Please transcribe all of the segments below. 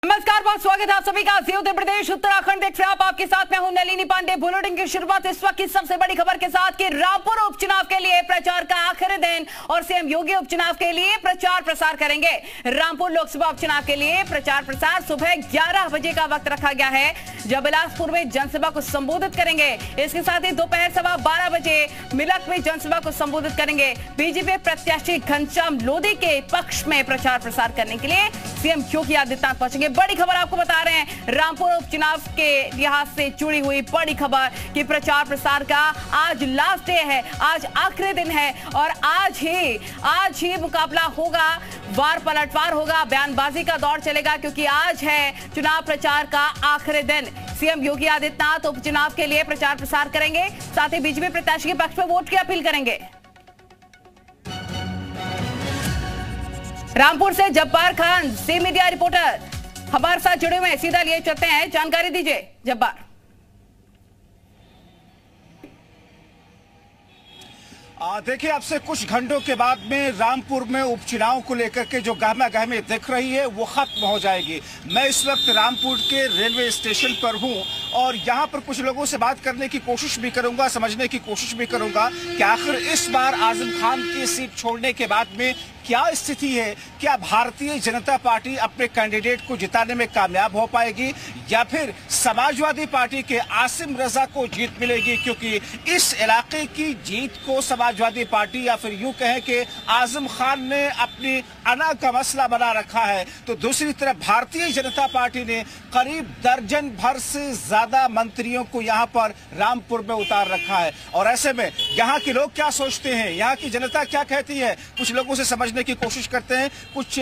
नमस्कार, बहुत स्वागत है आप सभी का जी उत्तर प्रदेश उत्तराखंड देख रहे हैं आपके साथ मैं हूं नलिनी पांडे। बुलेटिन की शुरुआत इस वक्त की सबसे बड़ी खबर के साथ कि रामपुर उपचुनाव के लिए प्रचार का आखिरी दिन और सीएम योगी उपचुनाव के लिए प्रचार प्रसार करेंगे। रामपुर लोकसभा उपचुनाव के लिए प्रचार प्रसार सुबह 11 बजे का वक्त रखा गया है, जब बिलासपुर में जनसभा को संबोधित करेंगे। इसके साथ ही दोपहर 12:15 बजे मिलक में जनसभा को संबोधित करेंगे। बीजेपी प्रत्याशी घनश्याम लोधी के पक्ष में प्रचार प्रसार करने के लिए सीएम योगी आदित्यनाथ पहुंचेंगे। बड़ी खबर आपको बता रहे हैं, रामपुर उपचुनाव के लिहाज से जुड़ी हुई बड़ी खबर कि प्रचार प्रसार का आज लास्ट डे है, आज आखिरी दिन है और आज ही मुकाबला होगा, वार पलटवार होगा, बयानबाजी का दौर चलेगा क्योंकि आज है चुनाव प्रचार का आखिरी दिन। सीएम योगी आदित्यनाथ उपचुनाव के लिए प्रचार प्रसार करेंगे, साथ ही बीजेपी प्रत्याशी के पक्ष में वोट की अपील करेंगे। रामपुर से Jabbar Khan C media reporter हमारे साथ जुड़े हुए हैं, सीधा लिए चलते हैं, जानकारी दीजिए जब्बार। देखिए, अब से कुछ घंटों के बाद में रामपुर में उपचुनाव को लेकर के जो गहमा गहमी दिख रही है वो खत्म हो जाएगी। मैं इस वक्त रामपुर के रेलवे स्टेशन पर हूं और यहां पर कुछ लोगों से बात करने की कोशिश भी करूंगा, समझने की कोशिश भी करूंगा कि आखिर इस बार आजम खान की सीट छोड़ने के बाद में क्या स्थिति है। क्या भारतीय जनता पार्टी अपने कैंडिडेट को जिताने में कामयाब हो पाएगी या फिर समाजवादी पार्टी के आसिम रजा को जीत मिलेगी, क्योंकि इस इलाके की जीत को समाजवादी पार्टी या फिर यूं कहें कि आजम खान ने अपनी अना का मसला बना रखा है, तो दूसरी तरफ भारतीय जनता पार्टी ने करीब दर्जन भर से ज्यादा मंत्रियों को यहाँ पर रामपुर में उतार रखा है। और ऐसे में यहाँ के लोग क्या सोचते हैं, यहाँ की जनता क्या कहती है, कुछ लोगों से समझने की कोशिश करते हैं। कुछ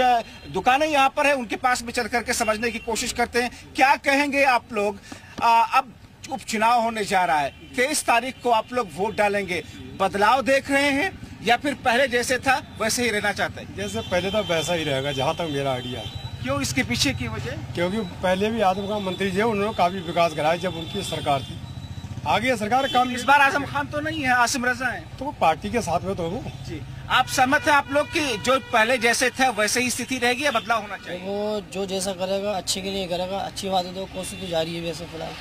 दुकानें यहाँ पर है, उनके पास में चल करके समझने की कोशिश करते हैं। क्या कहेंगे आप लोग? अब उपचुनाव होने जा रहा है, 23 तारीख को आप लोग वोट डालेंगे, बदलाव देख रहे हैं या फिर पहले जैसे था वैसे ही रहना चाहते हैं? जैसे पहले था वैसा ही रहेगा, जहाँ तक मेरा आइडिया है। क्यों, इसके पीछे की वजह? क्योंकि पहले भी आजम खान मंत्री जी उन्होंने काफी विकास कराया जब उनकी सरकार थी। आगे सरकार काम, इस बार आजम खान तो नहीं है, आसिम रजा है, तो वो पार्टी के साथ में तो हो जी। आप सहमत हैं आप लोग कि जो पहले जैसे था वैसे ही स्थिति रहेगी या बदलाव होना चाहिए? वो जो जैसा करेगा अच्छे के लिए करेगा, अच्छी बात है तो कोशिश तो जारी है वैसे फिलहाल।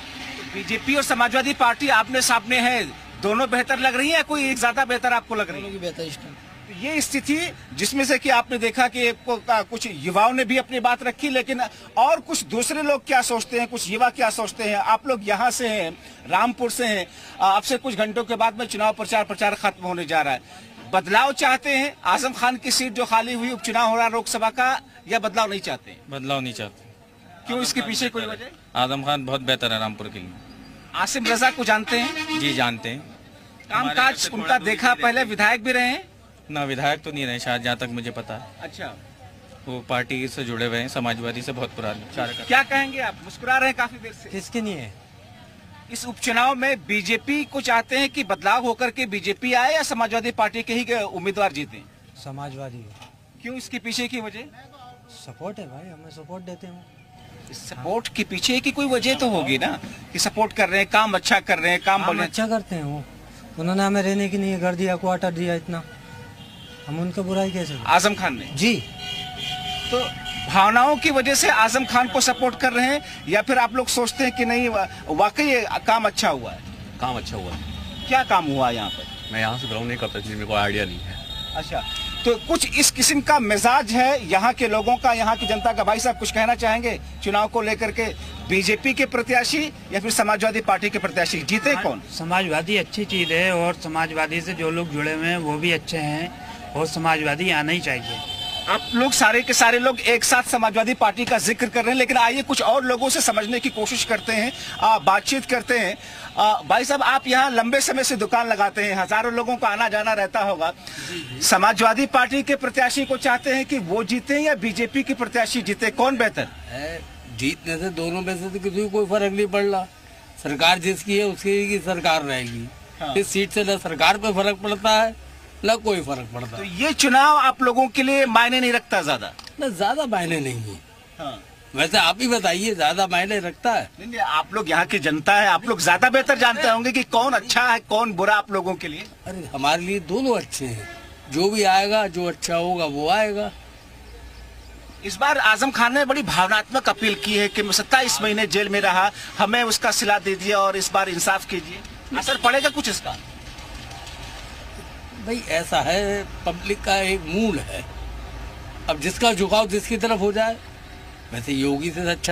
बीजेपी और समाजवादी पार्टी आपने सामने है, दोनों बेहतर लग रही है, कोई एक ज्यादा बेहतर आपको लग रही है? बेहतर इस टाइम ये स्थिति जिसमें से कि आपने देखा कि कुछ युवाओं ने भी अपनी बात रखी, लेकिन और कुछ दूसरे लोग क्या सोचते हैं, कुछ युवा क्या सोचते हैं? आप लोग यहाँ से हैं, रामपुर से हैं, अब से कुछ घंटों के बाद में चुनाव प्रचार खत्म होने जा रहा है। बदलाव चाहते हैं? आजम खान की सीट जो खाली हुई, उपचुनाव हो रहा है लोकसभा का, या बदलाव नहीं चाहते हैं? बदलाव नहीं चाहते। क्यों, इसके पीछे कोई वजह? आजम खान बहुत बेहतर है रामपुर के लिए। आसिम रजा को जानते हैं? जी जानते हैं, कामकाज उनका देखा, पहले विधायक भी रहे हैं ना? विधायक तो नहीं रहे शायद, जहाँ तक मुझे पता है। अच्छा, वो पार्टी से जुड़े हुए हैं, समाजवादी से बहुत पुराने। क्या कहेंगे आप? मुस्कुरा रहे हैं काफी देर से। किसके नहीं है? इस उपचुनाव में बीजेपी को चाहते हैं कि बदलाव होकर के बीजेपी आए या समाजवादी पार्टी के ही उम्मीदवार जीते? समाजवादी। क्यों, इसके पीछे की वजह? सपोर्ट है भाई, हमें सपोर्ट देते हैं। इस सपोर्ट के पीछे की कोई वजह तो होगी ना, कि सपोर्ट कर रहे हैं, काम अच्छा कर रहे हैं, काम अच्छा करते हैं। वो उन्होंने हमें रहने की नहीं घर दिया, क्वार्टर दिया, इतना हम उनका बुराई कैसे? आजम खान ने जी। तो भावनाओं की वजह से आजम खान को सपोर्ट कर रहे हैं या फिर आप लोग सोचते हैं कि नहीं वाकई काम अच्छा हुआ है? काम अच्छा हुआ है। क्या काम हुआ यहाँ पर? मैं यहाँ से बिलोंग नहीं करता, इसलिए मेरे को आइडिया नहीं है। अच्छा, तो कुछ इस किस्म का मिजाज है यहाँ के लोगों का, यहाँ की जनता का। भाई साहब, कुछ कहना चाहेंगे चुनाव को लेकर के? बीजेपी के प्रत्याशी या फिर समाजवादी पार्टी के प्रत्याशी जीते कौन? समाजवादी अच्छी चीज है और समाजवादी से जो लोग जुड़े हुए हैं वो भी अच्छे हैं और समाजवादी आना ही चाहिए। आप लोग सारे के सारे लोग एक साथ समाजवादी पार्टी का जिक्र कर रहे हैं, लेकिन आइए कुछ और लोगों से समझने की कोशिश करते हैं, बातचीत करते हैं। भाई साहब, आप यहाँ लंबे समय से दुकान लगाते हैं, हजारों लोगों का आना जाना रहता होगा। समाजवादी पार्टी के प्रत्याशी को चाहते हैं कि वो जीते या बीजेपी के प्रत्याशी जीते, कौन बेहतर है? जीतने से दोनों में से तो किसी को कोई फर्क नहीं पड़ रहा। सरकार जिसकी है उसकी की सरकार रहेगी। इस सीट से न सरकार पे फर्क पड़ता है न कोई फर्क पड़ता। तो ये चुनाव आप लोगों के लिए मायने नहीं रखता ज्यादा? न ज्यादा मायने नहीं है। हाँ। वैसे आप ही बताइए, ज्यादा मायने रखता है? नहीं, आप लोग यहाँ की जनता है, आप लोग ज्यादा बेहतर जानते होंगे कि कौन अच्छा है कौन बुरा आप लोगों के लिए। अरे हमारे लिए दोनों अच्छे हैं, जो भी आएगा जो अच्छा होगा वो आएगा। इस बार आजम खान ने बड़ी भावनात्मक अपील की है कि 27 महीने जेल में रहा, हमें उसका सिला दे दिया और इस बार इंसाफ कीजिए। असर पड़ेगा कुछ इसका? भाई ऐसा है, पब्लिक का एक मूड है, अब जिसका झुकाव जिसकी तरफ हो जाए। वैसे योगी से अच्छा